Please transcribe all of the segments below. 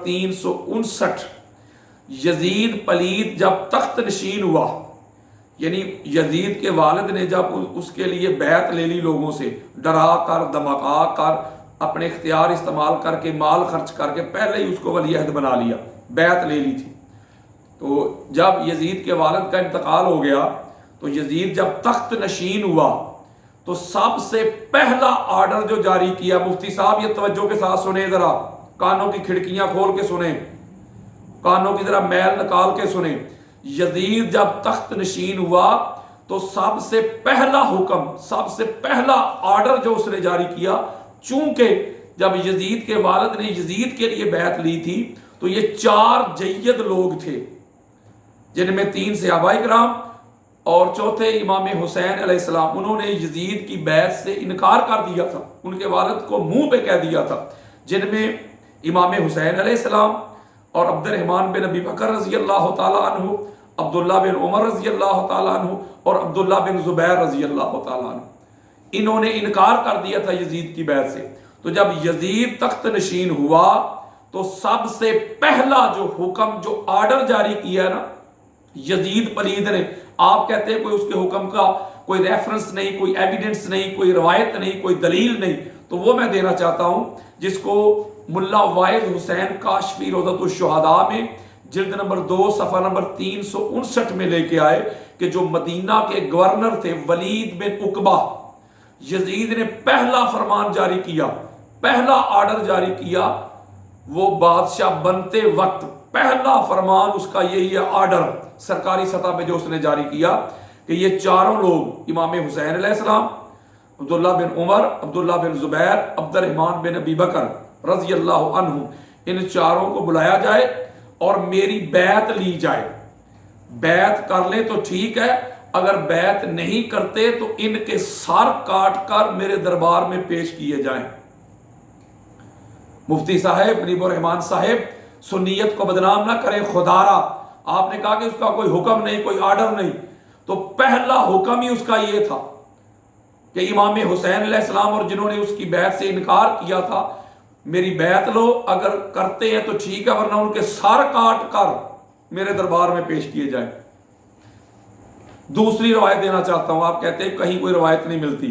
359, یزید پلید جب تخت نشین ہوا، یعنی یزید کے والد نے جب اس کے لیے بیعت لے لی لوگوں سے، ڈرا کر دھمکا کر اپنے اختیار استعمال کر کے مال خرچ کر کے پہلے ہی اس کو ولی عہد بنا لیا، بیعت لے لی تھی. تو جب یزید کے والد کا انتقال ہو گیا تو یزید جب تخت نشین ہوا تو سب سے پہلا آرڈر جو جاری کیا، مفتی صاحب یہ توجہ کے ساتھ سنیں، ذرا کانوں کی کھڑکیاں کھول کے سنیں، کانوں کی ذرا میل نکال کے سنیں. یزید جب تخت نشین ہوا تو سب سے پہلا حکم، سب سے پہلا آرڈر جو اس نے جاری کیا، چونکہ جب یزید کے والد نے یزید کے لیے بیعت لی تھی تو یہ 4 جید لوگ تھے، جن میں 3 صحابہ کرام اور چوتھے امام حسین علیہ السلام. انہوں نے یزید کی بیعت سے انکار کر دیا تھا، ان کے والد کو منہ پہ کہہ دیا تھا، جن میں امام حسین علیہ السلام اور عبد الرحمن بن ابی بکر رضی اللہ تعالیٰ عنہ، عبداللہ بن عمر رضی اللہ تعالیٰ عنہ اور عبداللہ بن زبیر رضی اللہ تعالیٰ عنہ. انہوں نے انکار کر دیا تھا یزید کی بیعت سے. تو جب یزید تخت نشین ہوا تو سب سے پہلا جو حکم، جو آرڈر جاری کیا نا یزید پلید نے، آپ کہتے ہیں کوئی اس کے حکم کا کوئی ریفرنس نہیں، کوئی ایویڈنس نہیں، کوئی روایت نہیں، کوئی دلیل نہیں، تو وہ میں دینا چاہتا ہوں، جس کو ملا واعظ حسین کاشفی روضۃ الشہداء میں جلد نمبر 2 صفحہ نمبر 359 میں لے کے آئے کہ جو مدینہ کے گورنر تھے ولید بن عقبہ، یزید نے پہلا فرمان جاری کیا، پہلا آرڈر جاری کیا، وہ بادشاہ بنتے وقت پہلا فرمان اس کا یہی ہے، آرڈر سرکاری سطح پہ جو اس نے جاری کیا کہ یہ 4 لوگ، امام حسین علیہ السلام، عبداللہ بن عمر، عبداللہ بن زبیر، عبد الرحمن بن ابی بکر رضی اللہ عنہ، ان 4 کو بلایا جائے اور میری بیعت لی جائے. بیعت کر لیں تو ٹھیک ہے، اگر بیعت نہیں کرتے تو ان کے سر کاٹ کر میرے دربار میں پیش کیے جائیں. مفتی صاحب منیب الرحمان صاحب سنیت کو بدنام نہ کریں، خدارا آپ نے کہا کہ اس کا کوئی حکم نہیں، کوئی آرڈر نہیں، تو پہلا حکم ہی اس کا یہ تھا کہ امام حسین علیہ السلام اور جنہوں نے اس کی بیعت سے انکار کیا تھا، میری بیعت لو، اگر کرتے ہیں تو ٹھیک ہے، ورنہ ان کے سر کاٹ کر میرے دربار میں پیش کیے جائیں. دوسری روایت دینا چاہتا ہوں، آپ کہتے ہیں کہیں کوئی روایت نہیں ملتی.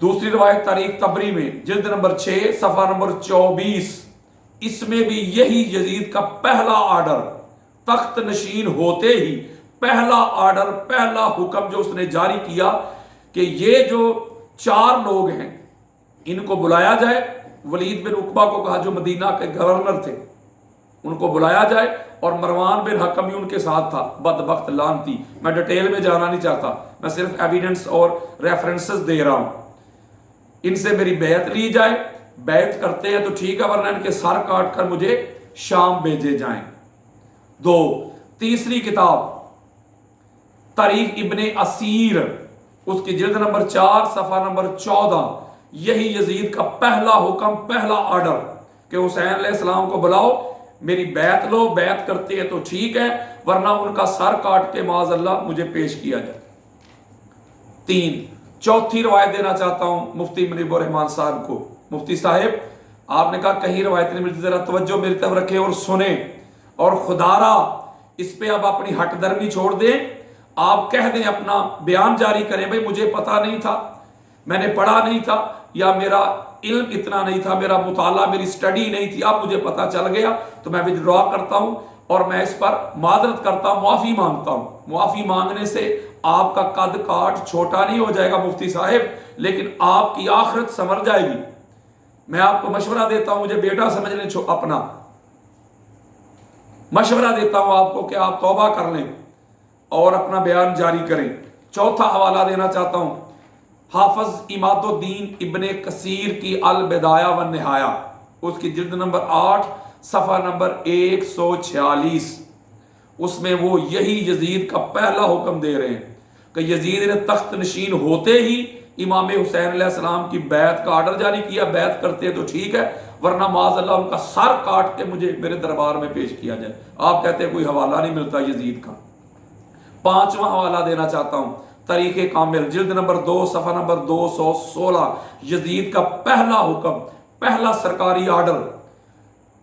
دوسری روایت تاریخ طبری میں جلد نمبر 6 صفحہ نمبر 24، اس میں بھی یہی یزید کا پہلا آرڈر، تخت نشین ہوتے ہی پہلا آرڈر، پہلا حکم جو اس نے جاری کیا کہ یہ جو 4 لوگ ہیں ان کو بلایا جائے. ولید بن عقبہ کو کہا جو مدینہ کے گورنر تھے، ان کو بلایا جائے، اور مروان بن حکم بھی ان کے ساتھ تھا، بدبخت لعنتی. میں ڈیٹیل میں جانا نہیں چاہتا، میں صرف ایویڈنس اور ریفرنسز دے رہا ہوں. ان سے میری بیعت لی جائے، بیعت کرتے ہیں تو ٹھیک ہے، ورنہ ان کے سر کاٹ کر مجھے شام بھیجے جائیں. 2 تیسری کتاب تاریخ ابن اسیر، اس کی جلد نمبر 4 صفحہ نمبر 14، یہی یزید کا پہلا حکم، پہلا آرڈر کہ حسین علیہ السلام کو بلاؤ، میری بیعت لو، بیعت کرتے ہیں تو ٹھیک ہے، ورنہ ان کا سر کاٹ کے معاذ اللہ مجھے پیش کیا جائے. 3 چوتھی روایت دینا چاہتا ہوں مفتی منیب الرحمان صاحب کو. مفتی صاحب آپ نے کہا کہیں روایت نہیں ملتی، ذرا توجہ میری طرف رکھیں اور سنیں، اور خدارا اس پہ اب اپنی ہٹ درمی چھوڑ دیں، آپ کہہ دیں، اپنا بیان جاری کریں، بھئی مجھے پتا نہیں تھا، میں نے پڑھا نہیں تھا، یا میرا علم اتنا نہیں تھا، میرا مطالعہ، میری سٹڈی نہیں تھی، اب مجھے پتا چل گیا تو میں وِدڈرا کرتا ہوں اور میں اس پر معذرت کرتا ہوں، معافی مانگتا ہوں. معافی مانگنے سے آپ کا قد کاٹ چھوٹا نہیں ہو جائے گا مفتی صاحب، لیکن آپ کی آخرت سنور جائے گی. میں آپ کو مشورہ دیتا ہوں، مجھے بیٹا سمجھ لیں، اپنا مشورہ دیتا ہوں آپ کو کہ آپ توبہ کر لیں اور اپنا بیان جاری کریں. چوتھا حوالہ دینا چاہتا ہوں، حافظ عماد الدین ابن کثیر کی البدایہ والنہایہ، اس کی جلد نمبر 8 صفحہ نمبر 146، اس میں وہ یہی یزید کا پہلا حکم دے رہے ہیں کہ یزید نے تخت نشین ہوتے ہی امام حسین علیہ السلام کی بیعت کا آرڈر جاری کیا، بیعت کرتے تو ٹھیک ہے، ورنہ معاذ اللہ ان کا سر کاٹ کے مجھے میرے دربار میں پیش کیا جائے. آپ کہتے ہیں کوئی حوالہ نہیں ملتا یزید کا. 5واں حوالہ دینا چاہتا ہوں، تاریخ کامل جلد نمبر 2 صفحہ نمبر 216، یزید کا پہلا حکم، پہلا سرکاری آرڈر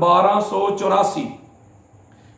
1284।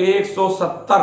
170।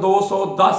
210।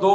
2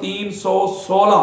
316।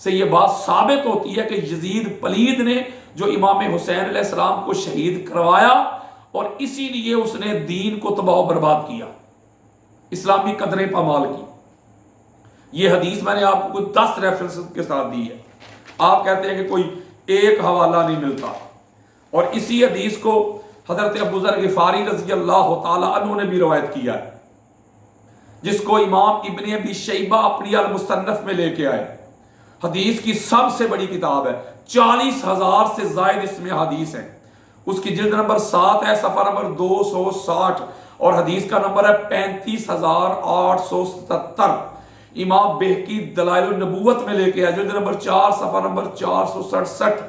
سے یہ بات ثابت ہوتی ہے کہ یزید پلید نے جو امام حسین علیہ السلام کو شہید کروایا اور اسی لیے اس نے دین کو تباہ و برباد کیا، اسلامی قدریں پامال کی۔ یہ حدیث میں نے آپ کو کوئی 10 ریفرنس کے ساتھ دی ہے، آپ کہتے ہیں کہ کوئی ایک حوالہ نہیں ملتا، اور اسی حدیث کو حضرت ابو ذر غفاری رضی اللہ تعالی عنہ نے بھی روایت کیا ہے، جس کو امام ابن ابی شیبہ اپنی المصنف میں لے کے آئے۔ حدیث کی سب سے بڑی کتاب ہے، 40,000 سے زائد اس میں حدیث ہیں۔ اس کی جلد نمبر 7 ہے، صفحہ نمبر 260، اور حدیث کا نمبر ہے 35,877۔ امام بہقی دلائل النبوت میں لے کے آئے، جلد نمبر 4، صفحہ نمبر 467۔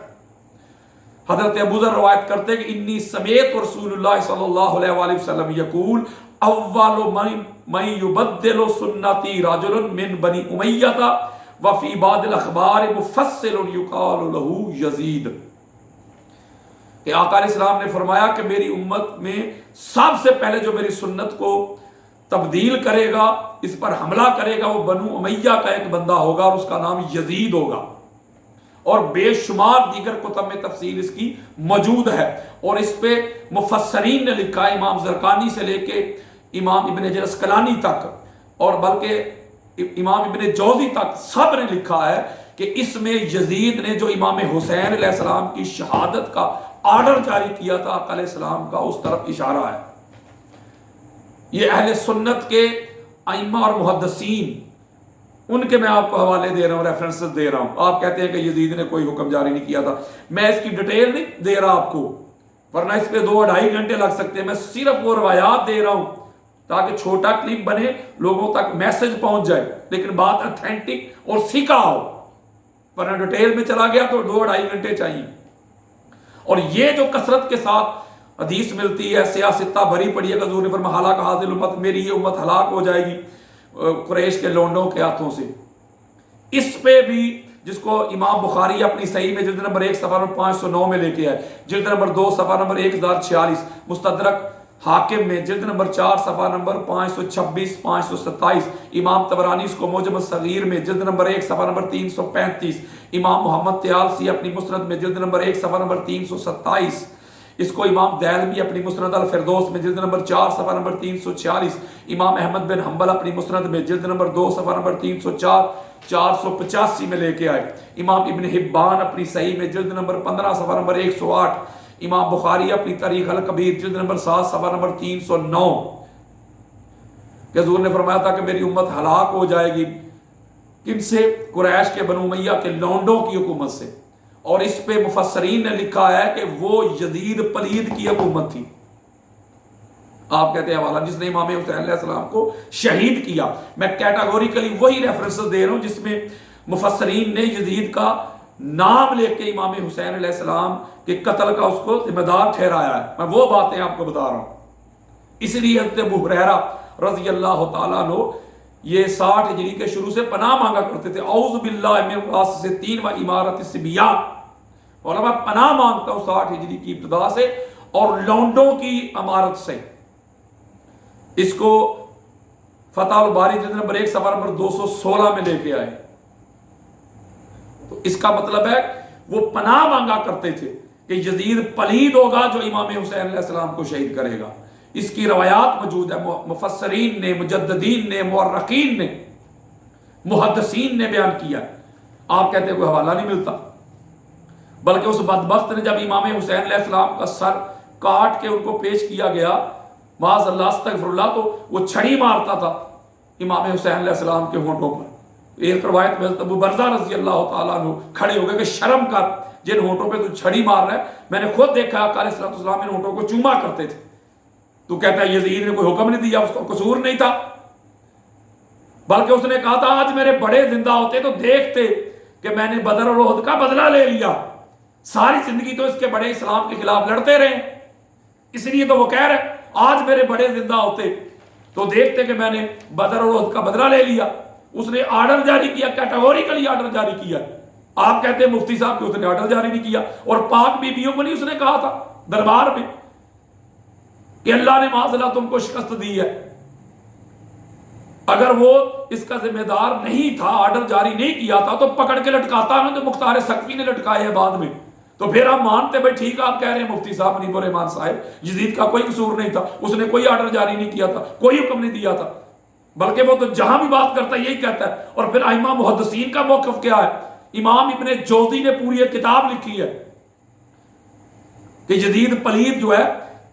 حضرت ابو ذر روایت کرتے کہ انی سمیت رسول اللہ صلی اللہ علیہ وآلہ وسلم یقول اول من یبدل سنتی رجل من بنی امیہ وفی بعض الاخبار مفصل یقال له یزید، کہ آقا علیہ السلام نے فرمایا کہ میری امت میں سب سے پہلے جو میری سنت کو تبدیل کرے گا، اس پر حملہ کرے گا، وہ بنو امیہ کا ایک بندہ ہوگا اور اس کا نام یزید ہوگا، اور بے شمار دیگر کتب میں تفصیل اس کی موجود ہے، اور اس پہ مفسرین نے لکھا ہے، امام زرقانی سے لے کے امام ابن حجر اسقلانی تک، اور بلکہ امام ابن جوزی تک سب نے لکھا ہے کہ اس میں یزید نے جو امام حسین علیہ السلام کی شہادت کا آرڈر جاری کیا تھا آقا علیہ السلام کا، اس طرف اشارہ ہے۔ یہ اہل سنت کے ائمہ اور محدثین، ان کے میں آپ کو حوالے دے رہا ہوں، ریفرنسز دے رہا ہوں۔ آپ کہتے ہیں کہ یزید نے کوئی حکم جاری نہیں کیا تھا، میں اس کی ڈیٹیل نہیں دے رہا آپ کو، ورنہ اس پہ 2-2.5 گھنٹے لگ سکتے ہیں۔ میں صرف وہ روایات دے رہا ہوں تاکہ چھوٹا کلپ بنے، لوگوں تک میسج پہنچ جائے، لیکن بات اتھینٹک اور سیکھا ہو، ورنہ ڈیٹیل میں چلا گیا تو 2-2.5 گھنٹے چاہیے۔ اور یہ جو کثرت کے ساتھ حدیث ملتی ہے، سیاستہ بری پڑی ہے، حضور نے فرمایا ہلاک حاضر امت، میری یہ امت ہلاک ہو جائے گی قریش کے لونڈوں کے ہاتھوں سے، اس پہ بھی جس کو امام بخاری اپنی صحیح میں جلد نمبر 1 صفحہ نمبر 509 میں لے کے آئے، جلد نمبر 2 صفحہ نمبر 1046، مستدرک حاکم میں جلد نمبر 4 صفحہ نمبر 526 527، امام طبرانی اس کو معجم الصغیر میں جلد نمبر 1 صفحہ نمبر 335، امام محمد طیالسی اپنی مسند میں جلد نمبر 1 صفحہ نمبر 327، اس کو امام دیلمی اپنی مسند الفردوس میں جلد نمبر 4 صفحہ نمبر 346، امام احمد بن حنبل اپنی مسند میں جلد نمبر 2 صفحہ نمبر 304 485 میں لے کے آئے، امام ابن حبان اپنی صحیح میں جلد نمبر 15 صفحہ نمبر 108، امام بخاری اپنی تاریخ الکبیر جلد نمبر 7 صفحہ نمبر 309، کہ حضور نے فرمایا تھا کہ میری امت ہلاک ہو جائے گی، کن سے؟ قریش کے بنو امیہ کے لونڈوں کی حکومت سے، اور اس پہ مفسرین نے لکھا ہے کہ وہ یزید پلید کی حکومت تھی۔ آپ کہتے ہیں حوالہ جس نے امام حسین علیہ السلام کو شہید کیا، میں کیٹاگوریکلی وہی ریفرنسز دے رہا ہوں جس میں مفسرین نے یزید کا نام لے کے امام حسین علیہ السلام کے قتل کا اس کو ذمہ دار ٹھہرایا ہے، میں وہ باتیں آپ کو بتا رہا ہوں۔ اس لیے حضرت ابو ہریرہ رضی اللہ تعالیٰ عنہ یہ 60 ہجری کے شروع سے پناہ مانگا کرتے تھے، اعوذ باللہ من غاسۃ و امارۃ الصبیان، علماء پناہ مانگتا ہوں 60 ہجری کی ابتدا سے اور لونڈوں کی امارت سے۔ اس کو فتح الباری جلد نمبر 1 صفحہ نمبر 216 میں لے کے آئے۔ تو اس کا مطلب ہے وہ پناہ مانگا کرتے تھے کہ یزید پلید ہوگا جو امام حسین علیہ السلام کو شہید کرے گا۔ اس کی روایات موجود ہے، مفسرین نے، مجددین نے، مورخین نے، محدثین نے بیان کیا۔ آپ کہتے ہیں کوئی حوالہ نہیں ملتا، بلکہ اس بدبخت نے جب امام حسین علیہ السلام کا سر کاٹ کے ان کو پیش کیا گیا، معاذ اللہ استغفر اللہ، تو وہ چھڑی مارتا تھا امام حسین علیہ السلام کے ہونٹوں پر۔ ایک روایت میں ابو برزہ رضی اللہ تعالیٰ عنہ کھڑے ہو گئے کہ شرم کر، جن ہونٹوں پہ تو چھڑی مار رہا ہے، میں نے خود دیکھا آقا علیہ السلام ان ہونٹوں کو چوما کرتے تھے۔ تو کہتا ہے یزید نے کوئی حکم نہیں دیا، اس کا قصور نہیں تھا، بلکہ اس نے کہا تھا آج میرے بڑے زندہ ہوتے تو دیکھتے کہ میں نے بدر اور احد کا بدلہ لے لیا، ساری زندگی تو اس کے بڑے اسلام کے خلاف لڑتے رہے، اس لیے تو وہ کہہ رہے آج میرے بڑے زندہ ہوتے تو دیکھتے کہ میں نے بدر اور احد کا بدلہ لے لیا۔ اس نے آرڈر جاری کیا، کیٹاگوریکلی آرڈر جاری کیا۔ آپ کہتے ہیں مفتی صاحب کہ اس نے آرڈر جاری نہیں کیا، اور پاک بیویوں کو نہیں اس نے کہا تھا دربار میں کہ اللہ نے معاذ اللہ تم کو شکست دی ہے؟ اگر وہ اس کا ذمہ دار نہیں تھا، آرڈر جاری نہیں کیا تھا، تو پکڑ کے لٹکاتا نا، جو مختار سقفی نے لٹکائے ہیں بعد میں، تو پھر ہم مانتے بھائی ٹھیک ہے، آپ کہہ رہے ہیں مفتی صاحب منیب الرحمان صاحب یزید کا کوئی قصور نہیں تھا، اس نے کوئی آرڈر جاری نہیں کیا تھا، کوئی حکم نہیں دیا تھا، بلکہ وہ تو جہاں بھی بات کرتا ہے یہی کہتا ہے۔ اور پھر ائمہ محدثین کا موقف کیا ہے؟ امام ابن جوزی نے پوری ایک کتاب لکھی ہے کہ یزید پلید جو ہے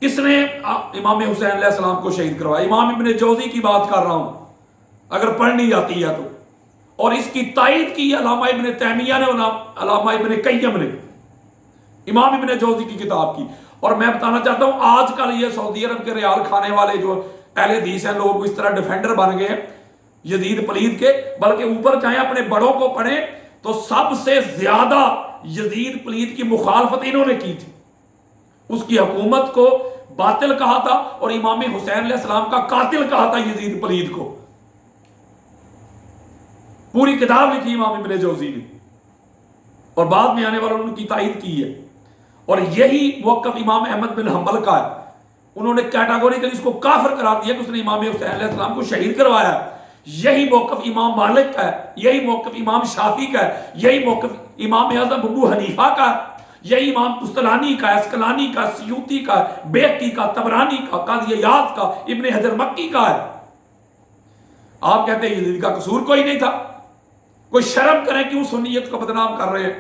اس نے امام حسین علیہ السلام کو شہید کروایا۔ امام ابن جوزی کی بات کر رہا ہوں، اگر پڑھنی آتی ہے تو، اور اس کی تائید کی علامہ ابن تیمیہ نے، علامہ ابن قیم نے، امام ابن جوزی کی کتاب کی۔ اور میں بتانا چاہتا ہوں آج کل یہ سعودی عرب کے ریال کھانے والے جو اہل حدیث ہیں لوگ اس طرح ڈیفینڈر بن گئے ہیں یزید پلید کے، بلکہ اوپر جائیں اپنے بڑوں کو پڑھیں تو سب سے زیادہ یزید پلید کی مخالفت انہوں نے کی تھی، اس کی حکومت کو باطل کہا تھا اور امام حسین علیہ السلام کا قاتل کہا تھا یزید پلید کو۔ پوری کتاب لکھی امام ابن جوزی نے، اور بعد میں آنے والوں نے ان کی تائید کی ہے۔ اور یہی موقف امام احمد بن حنبل کا ہے، انہوں نے کیٹاگوریکلی اس کو کافر قرار دیا کہ اس نے امام حسین علیہ السلام کو شہید کروایا ہے۔ یہی موقف امام مالک کا ہے، یہی موقف امام شافعی کا ہے، یہی موقف امام اعظم ابو حنیفہ کا ہے، یہی امام قسطلانی کا ہے، اسقلانی کا، سیوطی کا، بیہقی کا، طبرانی کا، قاضی عیاض کا، ابن حجر مکی کا ہے۔ آپ کہتے ہیں یزید کا قصور کوئی نہیں تھا؟ کوئی شرم کریں کیوں سنیت کو بدنام کر رہے ہیں؟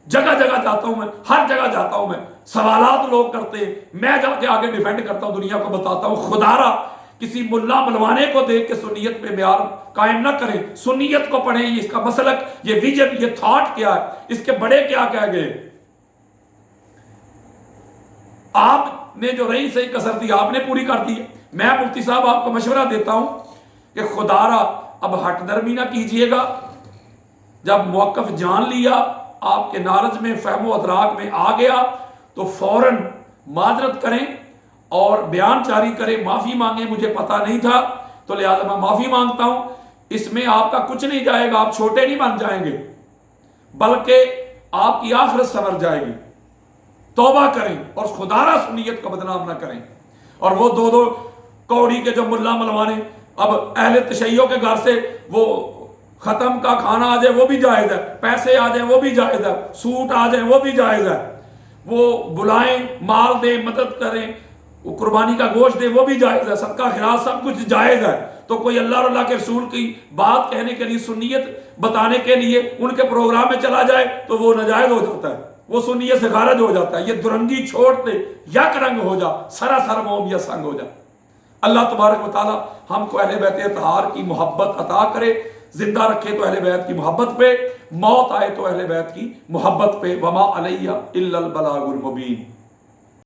جگہ جگہ جاتا ہوں میں، ہر جگہ جاتا ہوں میں، سوالات لوگ کرتے ہیں، میں جا کے آگے ڈیفینڈ کرتا ہوں، دنیا کو بتاتا ہوں خدا را کسی ملا ملوانے کو دیکھ کے سنیت پہ معیار قائم نہ کریں، سنیت کو پڑھیں، یہ اس کا مسلک، یہ ویژن، یہ تھاٹ کیا ہے، اس کے بڑے کیا کہہ گئے۔ آپ نے جو رہی صحیح کسر تھی آپ نے پوری کر دی ہے۔ میں مفتی صاحب آپ کو مشورہ دیتا ہوں کہ خدا را اب ہٹ درمی نہ کیجئے گا، جب موقف جان لیا، آپ کے نالج میں، فہم و ادراک میں آ گیا، تو فوراً معذرت کریں اور بیان جاری کریں، معافی مانگیں، مجھے پتا نہیں تھا تو لہذا میں معافی مانگتا ہوں۔ اس میں آپ کا کچھ نہیں جائے گا، آپ چھوٹے نہیں بن جائیں گے، بلکہ آپ کی آخرت سنور جائے گی۔ توبہ کریں اور خدا را سنیت کو بدنام نہ کریں۔ اور وہ دو کوڑی کے جو ملا ملوانے اب اہل تشیع کے گھر سے وہ ختم کا کھانا آ جائے وہ بھی جائز ہے، پیسے آ جائیں وہ بھی جائز ہے، سوٹ آ جائیں وہ بھی جائز ہے، وہ بلائیں، مال دیں، مدد کریں، وہ قربانی کا گوشت دیں وہ بھی جائز ہے، صدقہ خیرات سب کچھ جائز ہے۔ تو کوئی اللہ اور اللہ کے رسول کی بات کہنے کے لیے، سنیت بتانے کے لیے ان کے پروگرام میں چلا جائے تو وہ ناجائز ہو جاتا ہے، وہ سنیت سے خارج ہو جاتا ہے۔ یہ درنگی چھوڑ دے، یک رنگ ہو جا، سراسر موم یا سنگ ہو جا۔ اللہ تبارک و تعالی ہم کو اہل بیت اطہار کی محبت عطا کرے، زندہ رکھے تو اہل بیت کی محبت پہ، موت آئے تو اہل بیت کی محبت پہ۔ وما علیہ الا البلاغ المبین۔